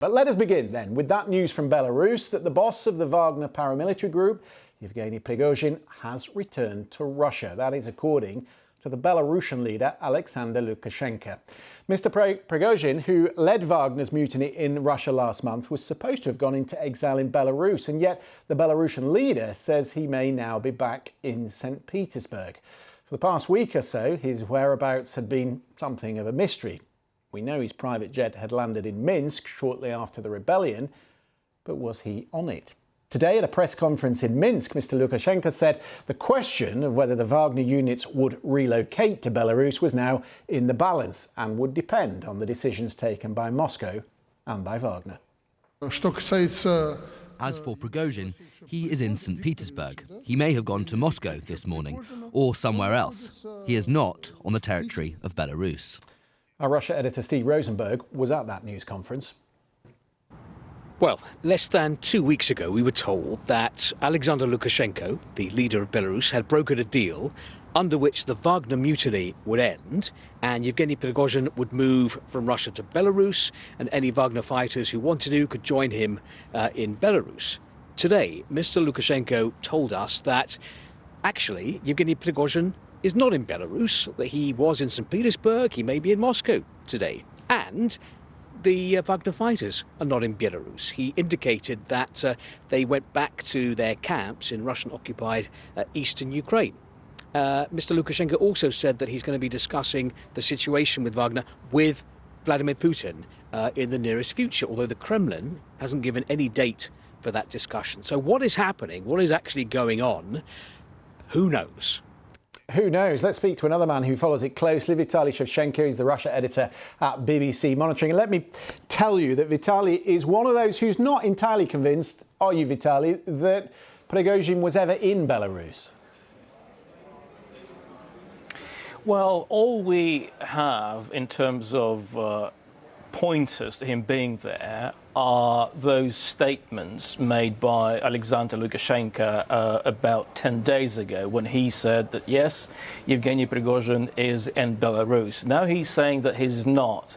But let us begin then with that news from Belarus that the boss of the Wagner paramilitary group, Yevgeny Prigozhin, has returned to Russia. That is according to the Belarusian leader Alexander Lukashenko. Mr. Prigozhin, who led Wagner's mutiny in Russia last month, was supposed to have gone into exile in Belarus, and yet the Belarusian leader says he may now be back in St Petersburg. For the past week or so, his whereabouts had been something of a mystery. We know his private jet had landed in Minsk shortly after the rebellion, but was he on it? Today, at a press conference in Minsk, Mr. Lukashenko said the question of whether the Wagner units would relocate to Belarus was now in the balance and would depend on the decisions taken by Moscow and by Wagner. As for Prigozhin, he is in St Petersburg. He may have gone to Moscow this morning or somewhere else. He is not on the territory of Belarus. Our Russia editor Steve Rosenberg was at that news conference. Well, less than 2 weeks ago, we were told that Alexander Lukashenko, the leader of Belarus, had brokered a deal under which the Wagner mutiny would end and Yevgeny Prigozhin would move from Russia to Belarus, and any Wagner fighters who wanted to could join him in Belarus. Today, Mr. Lukashenko told us that actually Yevgeny Prigozhin is not in Belarus, that he was in St Petersburg, he may be in Moscow today, and the Wagner fighters are not in Belarus. He indicated that they went back to their camps in Russian-occupied eastern Ukraine. Mr. Lukashenko also said that he's going to be discussing the situation with Wagner with Vladimir Putin in the nearest future, although the Kremlin hasn't given any date for that discussion. So what is happening? What is actually going on? Who knows? Who knows? Let's speak to another man who follows it closely, Vitaly Shevchenko. He's the Russia editor at BBC Monitoring. And let me tell you that Vitaly is one of those who's not entirely convinced, are you, Vitaly, that Prigozhin was ever in Belarus? Well, all we have in terms of pointers to him being there are those statements made by Alexander Lukashenko about 10 days ago when he said that, yes, Yevgeny Prigozhin is in Belarus. Now he's saying that he's not.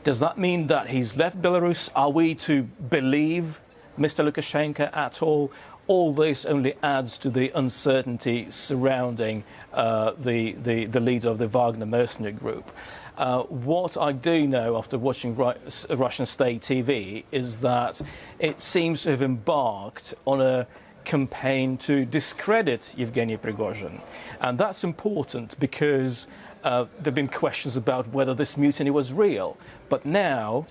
Does that mean that he's left Belarus? Are we to believe Mr. Lukashenko at all? All this only adds to the uncertainty surrounding the leader of the Wagner mercenary group. What I do know after watching Russian state TV is that it seems to have embarked on a campaign to discredit Yevgeny Prigozhin. And that's important because there have been questions about whether this mutiny was real. But now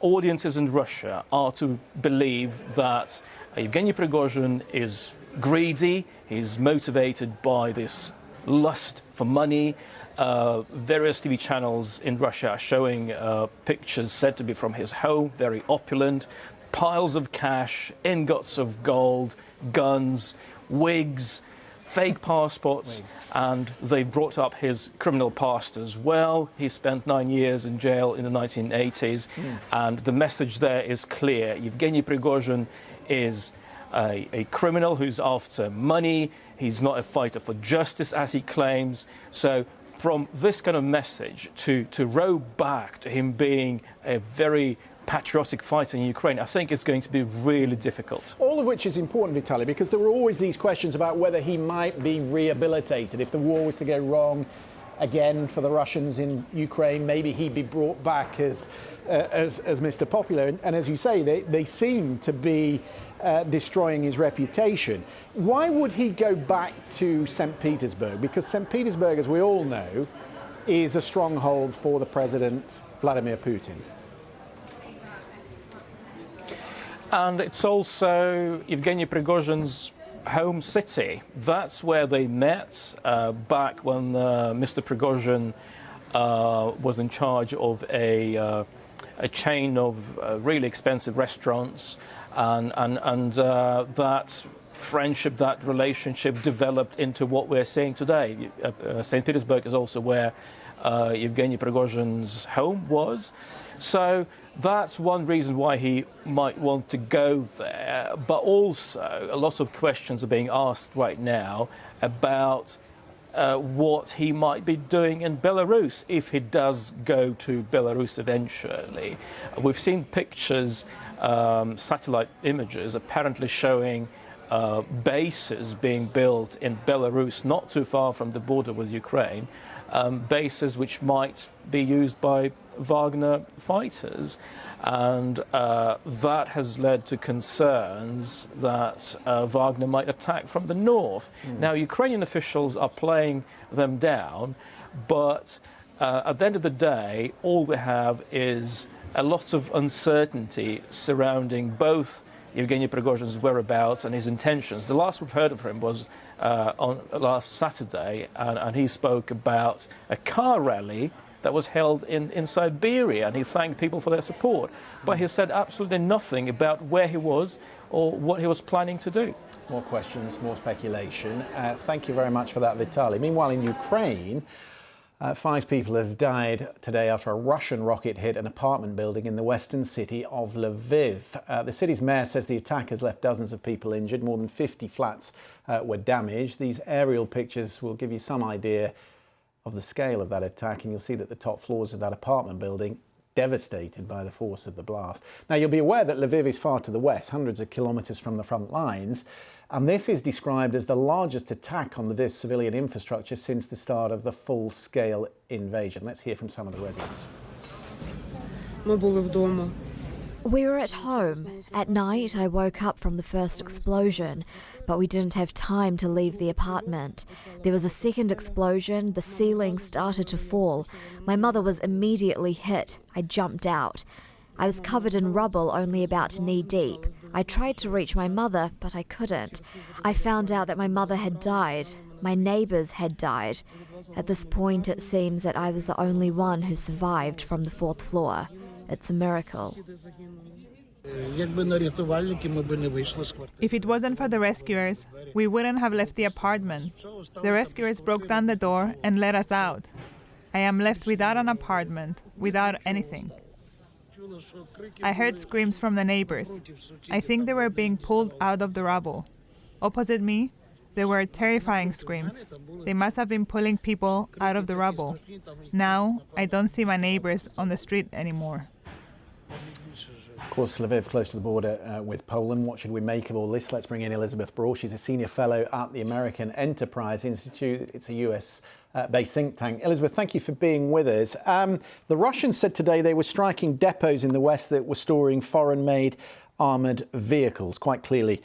audiences in Russia are to believe that Yevgeny Prigozhin is greedy, he's motivated by this lust for money. Various TV channels in Russia are showing pictures said to be from his home, very opulent, piles of cash, ingots of gold, guns, wigs, fake passports, and they brought up his criminal past as well. He spent 9 years in jail in the 1980s, and the message there is clear. Yevgeny Prigozhin is a criminal who's after money. He's not a fighter for justice, as he claims. So from this kind of message to row back to him being a very patriotic fighter in Ukraine, I think it's going to be really difficult. All of which is important, Vitaly, because there were always these questions about whether he might be rehabilitated if the war was to go wrong again for the Russians in Ukraine. Maybe he'd be brought back as Mr. Popular. And as you say, they seem to be destroying his reputation. Why would he go back to St Petersburg? Because St Petersburg, as we all know, is a stronghold for the president, Vladimir Putin. And it's also Yevgeny Prigozhin's home city. That's where they met back when Mr. Prigozhin was in charge of a chain of really expensive restaurants, and that friendship, that relationship developed into what we're seeing today. St. Petersburg is also where Yevgeny Prigozhin's home was. So that's one reason why he might want to go there. But also, a lot of questions are being asked right now about what he might be doing in Belarus if he does go to Belarus eventually. We've seen pictures, satellite images, apparently showing bases being built in Belarus, not too far from the border with Ukraine, bases which might be used by Wagner fighters. And that has led to concerns that Wagner might attack from the north. Now, Ukrainian officials are playing them down, but at the end of the day, all we have is a lot of uncertainty surrounding both Yevgeny Prigozhin's whereabouts and his intentions. The last we've heard of him was on last Saturday, and he spoke about a car rally that was held in Siberia, and he thanked people for their support. But he said absolutely nothing about where he was or what he was planning to do. More questions, more speculation. Thank you very much for that, Vitaly. Meanwhile, in Ukraine, 5 people have died today after a Russian rocket hit an apartment building in the western city of Lviv. The city's mayor says the attack has left dozens of people injured. More than 50 flats were damaged. These aerial pictures will give you some idea of the scale of that attack, and you'll see that the top floors of that apartment building devastated by the force of the blast. Now, you'll be aware that Lviv is far to the west, hundreds of kilometres from the front lines, and this is described as the largest attack on Lviv's civilian infrastructure since the start of the full-scale invasion. Let's hear from some of the residents. We were at home. At night, I woke up from the first explosion, but we didn't have time to leave the apartment. There was a second explosion, the ceiling started to fall. My mother was immediately hit. I jumped out. I was covered in rubble only about knee deep. I tried to reach my mother, but I couldn't. I found out that my mother had died. My neighbours had died. At this point, it seems that I was the only one who survived from the 4th floor. It's a miracle. If it wasn't for the rescuers, we wouldn't have left the apartment. The rescuers broke down the door and let us out. I am left without an apartment, without anything. I heard screams from the neighbors. I think they were being pulled out of the rubble. Opposite me, there were terrifying screams. They must have been pulling people out of the rubble. Now, I don't see my neighbors on the street anymore. Of course, Lviv, close to the border with Poland. What should we make of all this? Let's bring in Elizabeth Brawl. She's a senior fellow at the American Enterprise Institute. It's a US-based think tank. Elizabeth, thank you for being with us. The Russians said today they were striking depots in the west that were storing foreign-made armoured vehicles. Quite clearly,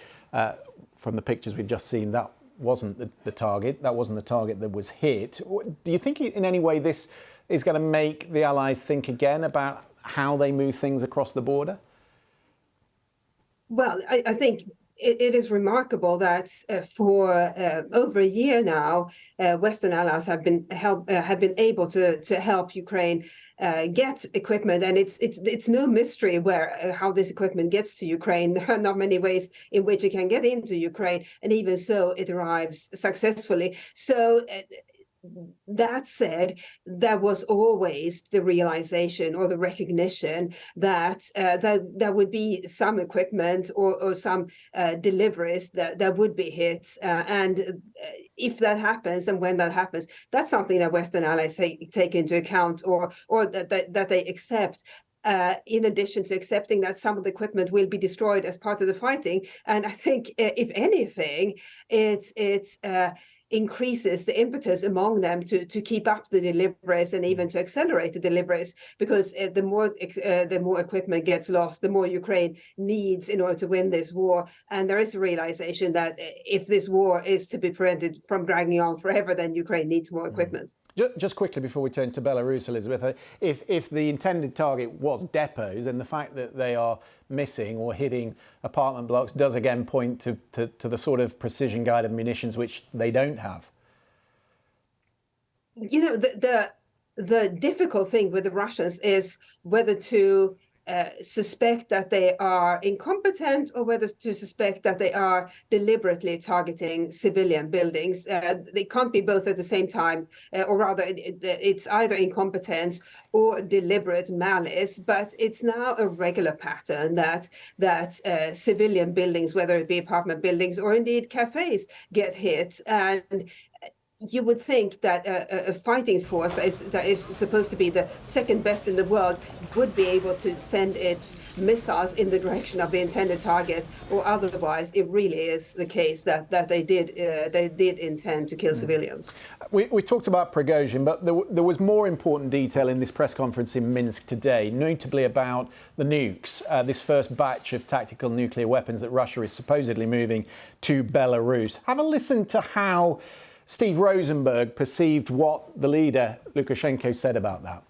from the pictures we've just seen, that wasn't the target. That wasn't the target that was hit. Do you think in any way this is going to make the Allies think again about how they move things across the border? Well, I think it is remarkable that for over a year now, Western allies have been able to help Ukraine get equipment, and it's no mystery how this equipment gets to Ukraine. There are not many ways in which it can get into Ukraine, and even so, it arrives successfully. So. That said, there was always the realization or the recognition that there would be some equipment or some deliveries that would be hit. And if that happens and when that happens, that's something that Western allies take into account or that they accept. In addition to accepting that some of the equipment will be destroyed as part of the fighting. And I think, if anything, it's increases the impetus among them to keep up the deliveries and even to accelerate the deliveries, because the more equipment gets lost, the more Ukraine needs in order to win this war. And there is a realization that if this war is to be prevented from dragging on forever, then Ukraine needs more equipment. Just quickly before we turn to Belarus, Elizabeth, if the intended target was depots, and the fact that they are missing or hitting apartment blocks does again point to the sort of precision-guided munitions which they don't have. You know, the difficult thing with the Russians is whether to suspect that they are incompetent or whether to suspect that they are deliberately targeting civilian buildings. They can't be both at the same time, or rather it's either incompetence or deliberate malice. But it's now a regular pattern that civilian buildings, whether it be apartment buildings or indeed cafes, get hit. And you would think that a fighting force that is supposed to be the second best in the world would be able to send its missiles in the direction of the intended target, or otherwise it really is the case that they did intend to kill civilians. We talked about Prigozhin, but there was more important detail in this press conference in Minsk today, notably about the nukes, this first batch of tactical nuclear weapons that Russia is supposedly moving to Belarus. Have a listen to how Steve Rosenberg perceived what the leader, Lukashenko, said about that.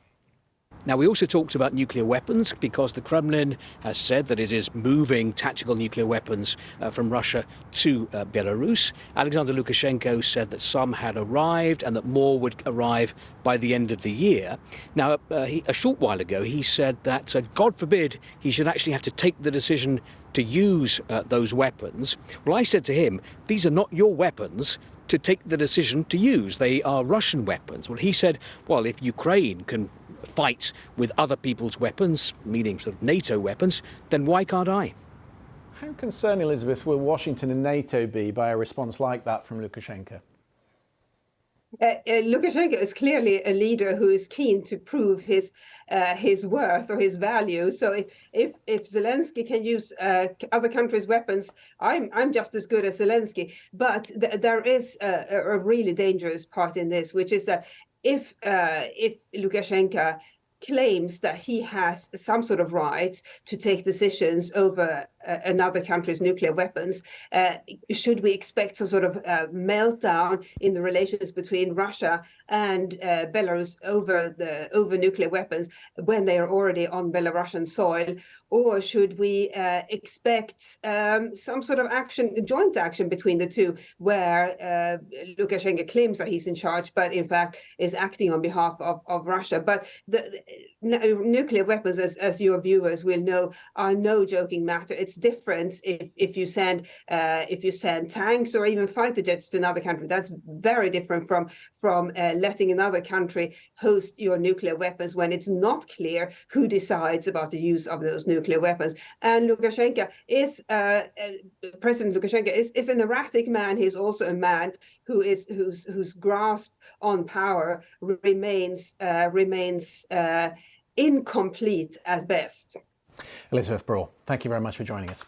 Now, we also talked about nuclear weapons because the Kremlin has said that it is moving tactical nuclear weapons from Russia to Belarus. Alexander Lukashenko said that some had arrived and that more would arrive by the end of the year. Now, a short while ago, he said that, God forbid, he should actually have to take the decision to use those weapons. Well, I said to him, these are not your weapons to take the decision to use. They are Russian weapons. Well, he said, well, if Ukraine can fight with other people's weapons, meaning sort of NATO weapons, then why can't I? How concerned, Elizabeth, will Washington and NATO be by a response like that from Lukashenko? Lukashenko is clearly a leader who is keen to prove his worth or his value. So if Zelensky can use other countries' weapons, I'm just as good as Zelensky. But there is a really dangerous part in this, which is that if Lukashenko claims that he has some sort of right to take decisions over another country's nuclear weapons, should we expect a sort of meltdown in the relations between Russia and Belarus over nuclear weapons when they are already on Belarusian soil? Or should we expect some sort of joint action between the two, where Lukashenko claims that he's in charge, but in fact is acting on behalf of Russia? But the nuclear weapons, as your viewers will know, are no joking matter. It's different if you send tanks or even fighter jets to another country. That's very different from letting another country host your nuclear weapons when it's not clear who decides about the use of those nuclear weapons. And Lukashenko is President Lukashenko is an erratic man. He's also a man whose grasp on power remains incomplete at best. Elizabeth Brawl, thank you very much for joining us.